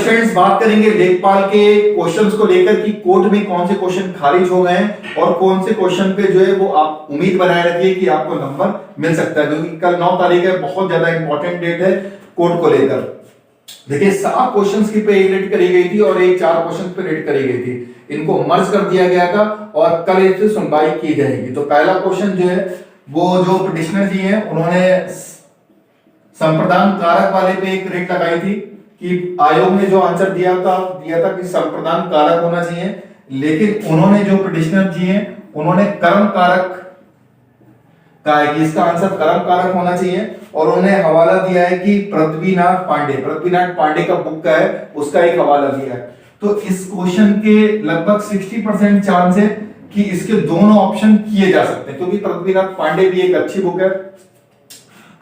Students बात करेंगे लेखपाल के क्वेश्चंस को लेकर कि कोर्ट में कौन से क्वेश्चन खारिज हो गए हैं और कौन से क्वेश्चन पे जो है वो आप उम्मीद बनाए रखिए कि आपको नंबर मिल सकता है, क्योंकि कल 9 तारीख है, बहुत ज्यादा इंपॉर्टेंट डेट है कोर्ट को लेकर। देखिए 7 क्वेश्चंस की पे रेड करी गई थी और एक 4 क्वेश्चन पे रेड करी गई थी, इनको मर्ज कर दिया गया था और कल इसकी सुनवाई की जाएगी। तो पहला क्वेश्चन जो है वो जो पिटिशनर जी हैं उन्होंने संप्रदान कारक वाले पे एक रेट लगाई थी कि आयोग ने जो आंसर दिया था कि संप्रदान कारक होना चाहिए, लेकिन उन्होंने जो पिटिशनर जी हैं उन्होंने कर्म कारक कहा है कि इसका आंसर कर्म कारक होना चाहिए और उन्हें हवाला दिया है कि पृथ्वीनाथ पांडे का बुक का है, उसका एक हवाला दिया है। तो इस क्वेश्चन के लगभग 60% चांस है कि इसके दोनों ऑप्शन किए जा सकते हैं, क्योंकि पृथ्वीनाथ पांडे भी एक अच्छी बुक है,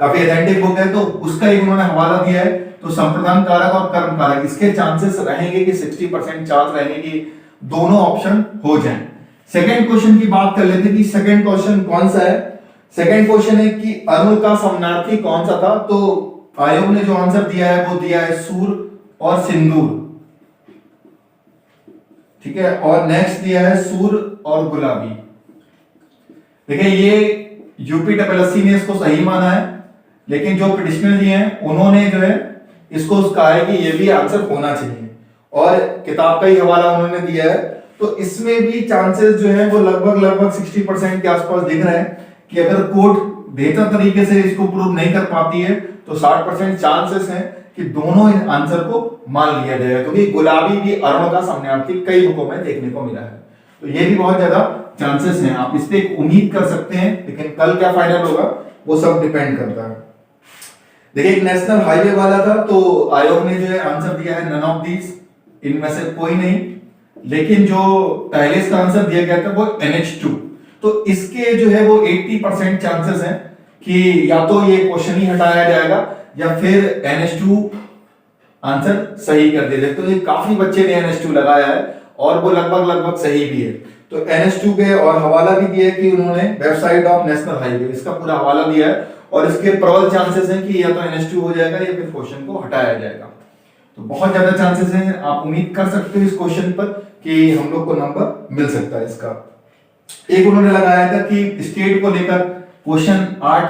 काफी ऑथेंटिक बुक है, तो उसका एक उन्होंने हवाला दिया है। तो संप्रदान कारक और कर्म कारक इसके चांसेस रहेंगे कि 60% चांस रहेंगे कि दोनों ऑप्शन हो जाएं। सेकंड क्वेश्चन की बात कर लेते हैं कि सेकंड क्वेश्चन कौन सा है। सेकंड क्वेश्चन है कि अरुण का समानार्थी कौन सा था। तो आयोग ने जो आंसर दिया है वो दिया है सूर और सिंदूर, ठीक है, और नेक्स्ट दिया है सूर और गुलाबी। देखिए ये यूपीएससी ने इसको सही माना है, लेकिन जो पिटिशनर जी हैं उन्होंने जो है इसको कहा है कि ये भी आंसर होना चाहिए और किताब का ही हवाला उन्होंने दिया है। तो इसमें भी चांसेस जो है वो लगभग 60% के आसपास दिख रहे हैं कि अगर कोर्ट बेहतर तरीके से इसको प्रूव नहीं कर पाती है तो 60% चांसेस हैं कि दोनों आंसर को मान लिया जाएगा, क्योंकि गुलाबी भी अरुण का समानार्थी कई बुकों में देखने को मिला है। तो ये भी बहुत ज्यादा चांसेस हैं, आप इस पे उम्मीद कर सकते हैं, लेकिन कल क्या फाइनल होगा वो सब डिपेंड करता है। देखिए एक नेशनल हाईवे वाला था, तो आयोग ने जो है आंसर दिया है नन ऑफ दीज, इनमें से कोई नहीं, लेकिन जो पहले इसका आंसर दिया गया था वो NH2। तो इसके जो है वो 80% चांसेस हैं कि या तो ये क्वेश्चन ही हटाया जाएगा या फिर NH2 आंसर सही कर दिया जाए। तो ये काफी बच्चे ने NH2 लगाया है और वो लगभग सही भी है। तो NH2 के और हवाला भी दिया है कि उन्होंने वेबसाइट ऑफ नेशनल हाईवे, इसका पूरा हवाला दिया है और इसके प्रबल चांसेस हैं कि या तो NH2 हो जाएगा या फिर क्वेश्चन को हटाया जाएगा। तो बहुत ज्यादा चांसेस हैं, आप उम्मीद कर सकते हो इस क्वेश्चन पर कि हम लोग को नंबर मिल सकता है इसका। एक उन्होंने लगाया था कि स्टेट को लेकर क्वेश्चन 8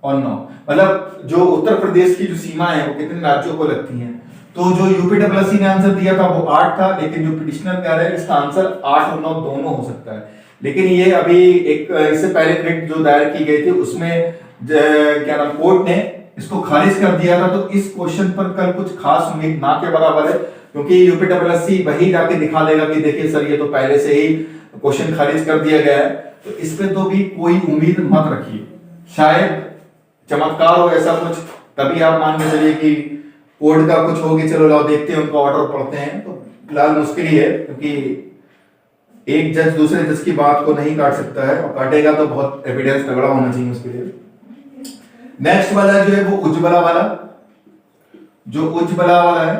और 9, मतलब जो उत्तर प्रदेश की जो सीमा है वो कितने राज्यों को लगती है। तो जो यूपीएससी ने आंसर दिया था वो 8 था, लेकिन जो पिटिशनर कह रहे हैं इसका आंसर 8 और 9 दोनों हो सकता है। लेकिन ये अभी एक इससे पहले रिट जो दायर की गई थी उसमें क्या नाम कोर्ट ने इसको खारिज कर दिया था। तो इस क्वेश्चन पर कल कुछ खास उम्मीद ना के बराबर है, क्योंकि यूपीएससी वही जाके दिखा देगा कि देखिए सर ये तो पहले से ही क्वेश्चन खारिज कर दिया गया है। तो इस पे तो भी कोई उम्मीद मत रखिए, शायद चमत्कार हो ऐसा कुछ, तभी आप मान के चलिए कि कोर्ट का कुछ होगी, चलो लाओ देखते हैं उनका ऑर्डर पढ़ते हैं। तो फिलहाल मुश्किल ही है, क्योंकि एक जज दूसरे जज की बात को नहीं काट सकता है, और काटेगा तो बहुत एविडेंस तगड़ा होना चाहिए उसके लिए। नेक्स्ट वाला जो है वो उज्ज्वला वाला, जो उज्ज्वला वाला है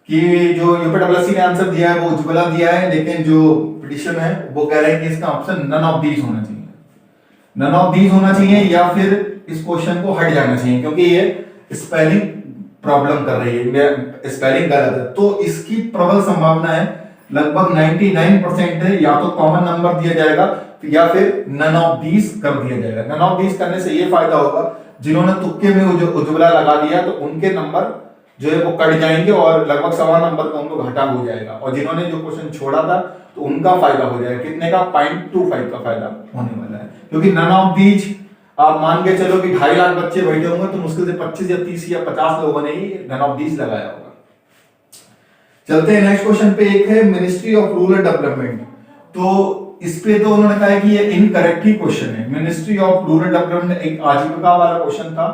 कि जो यूपीएससी ने आंसर दिया है वो उज्ज्वला दिया है, लेकिन जो पिटिशन है वो कह रहे हैं कि इसका ऑप्शन नन ऑफ दीज होना चाहिए, नन ऑफ दीज होना चाहिए या फिर इस क्वेश्चन को हट जाना चाहिए, क्योंकि ये स्पेलिंग प्रॉब्लम कर रही है, स्पेलिंग गलत है। तो इसकी प्रबल संभावना है, लगभग 99% है, या तो कॉमन नंबर दिया जाएगा या फिर नन ऑफ दीज कर दिया जाएगा। नन ऑफ दीज करने से ये फायदा होगा, जिन्होंने तुक्के में उज्ज्वला लगा दिया तो उनके नंबर जो है वो कट जाएंगे और लगभग सवा नंबर का उन लोग घटा हो जाएगा, और जिन्होंने जो क्वेश्चन छोड़ा था तो उनका फायदा हो जाएगा, कितने का 0.25 का फायदा होने वाला है। क्योंकि नन ऑफ दीज आप मान के चलो कि 2.5 लाख बच्चे बैठे होंगे तो मुश्किल से 25 या 30 या 50 लोगों ने ही नन ऑफ दीज लगाया होगा। चलते हैं नेक्स्ट क्वेश्चन पे। एक है मिनिस्ट्री ऑफ रूरल डेवलपमेंट, तो इस पे तो उन्होंने कहा है कि ये इनकरेक्ट ही क्वेश्चन है। मिनिस्ट्री ऑफ रूरल डेवलपमेंट एक आजीविका वाला क्वेश्चन था,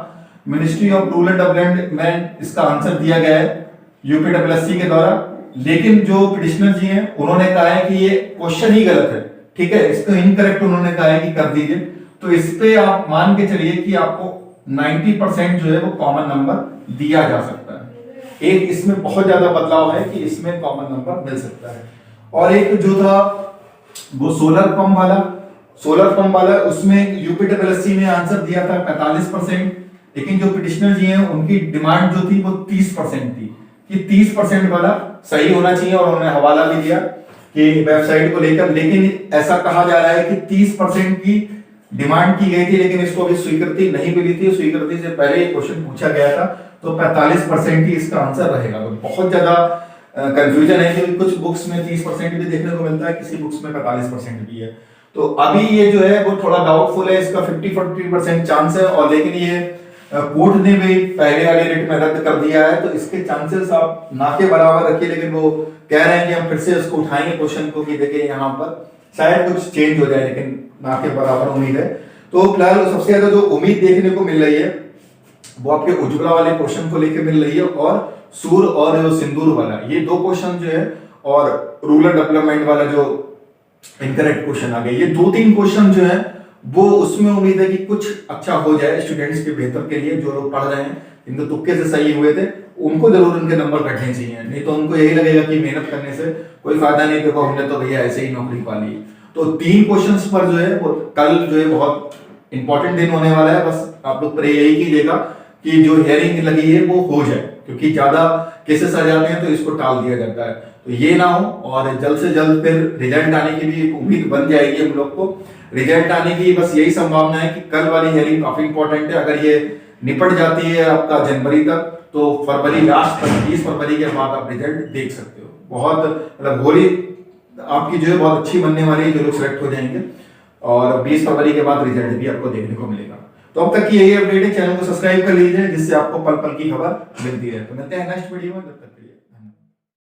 मिनिस्ट्री ऑफ रूरल डेवलपमेंट में इसका आंसर दिया गया है यूपीएससी के द्वारा, लेकिन जो पिटिशनर जी हैं उन्होंने कहा है कि ये क्वेश्चन ही गलत है, ठीक है, इसको इनकरेक्ट उन्होंने कहा है कि कर दीजिए। तो इस पे आप मान के चलिए कि आपको 90% जो है वो कॉमन नंबर दिया जा सकता है। एक इसमें बहुत ज्यादा बदलाव है कि इसमें कॉमन नंबर मिल सकता है। और एक जो था वो सोलर पंप वाला उसमें यूपीएससी ने आंसर दिया था 45%, लेकिन जो पिटिशनर जी हैं उनकी डिमांड जो थी वो 30% थी कि 30% वाला सही होना चाहिए और उन्होंने हवाला भी दिया कि वेबसाइट को लेकर, लेकिन ऐसा कहा जा रहा है कि 30% की डिमांड की गई थी लेकिन इसको अभी स्वीकृति नहीं मिली थी। स्वीकृति से पहले क्वेश्चन पूछा गया था, तो 45% ही इसका आंसर रहेगा। तो बहुत ज्यादा कंफ्यूजन है कि कुछ बुक्स में 30% भी देखने को मिलता है, किसी बुक्स में 45% भी है। तो अभी ये जो है वो थोड़ा डाउटफुल है, इसका 50-40% चांस है। और लेकिन ये कोर्ट ने भी पहले वाले रेट में रद्द कर दिया है, तो इसके चांसेस आप ना के बराबर रखिए। लेकिन वो कह रहे हैं कि हम फिर से उसको उठाएंगे क्वेश्चन को कि देखिए यहाँ पर शायद कुछ चेंज हो जाए, लेकिन ना के बराबर उम्मीद है। तो फिलहाल सबसे ज्यादा जो उम्मीद देखने को मिल रही है वो आपके उज्ज्वला वाले क्वेश्चन को लेकर मिल रही है, और सूर और सिंदूर वाला, ये दो क्वेश्चन जो है, और रूरल डेवलपमेंट वाला जो इनकरेक्ट क्वेश्चन आ गए, ये 2-3 क्वेश्चन जो है वो उसमें उम्मीद है कि कुछ अच्छा हो जाए स्टूडेंट्स के बेहतर के लिए। जो लोग पढ़ रहे हैं, इनको तुक्के से सही हुए थे, उनको जरूर उनके नंबर घटने चाहिए, नहीं तो उनको यही लगेगा कि मेहनत करने से कोई फायदा नहीं, देखो हमने तो भैया ऐसे ही नौकरी पा ली। तो 3 क्वेश्चंस पर जो है वो कल जो है बहुत इंपॉर्टेंट दिन होने वाला है। बस आप लोग प्रे यही कीजिएगा कि जो हियरिंग लगी है वो हो जाए, क्योंकि ज्यादा केसेस आ जाते हैं तो इसको टाल दिया जाता है। तो ये ना हो, और जल्द से जल्द फिर रिजल्ट आने की भी उम्मीद बन जाएगी हम लोग को। रिजल्ट आने की बस यही संभावना है कि कल वाली हियरिंग काफी इंपॉर्टेंट है। अगर ये निपट जाती है आपका जनवरी तक, तो फरवरी लास्ट तक, 20 फरवरी के बाद आप रिजल्ट देख सकते हो। बहुत मतलब होली आपकी जो है बहुत अच्छी बनने वाली है, जो लोग सिलेक्ट हो जाएंगे, और 20 फरवरी के बाद रिजल्ट भी आपको देखने को मिलेगा। तो अब तक की यही अपडेट है, चैनल को सब्सक्राइब कर लीजिए जिससे आपको पल पल की खबर मिलती रहे। तो मिलते हैं नेक्स्ट वीडियो में, तब तक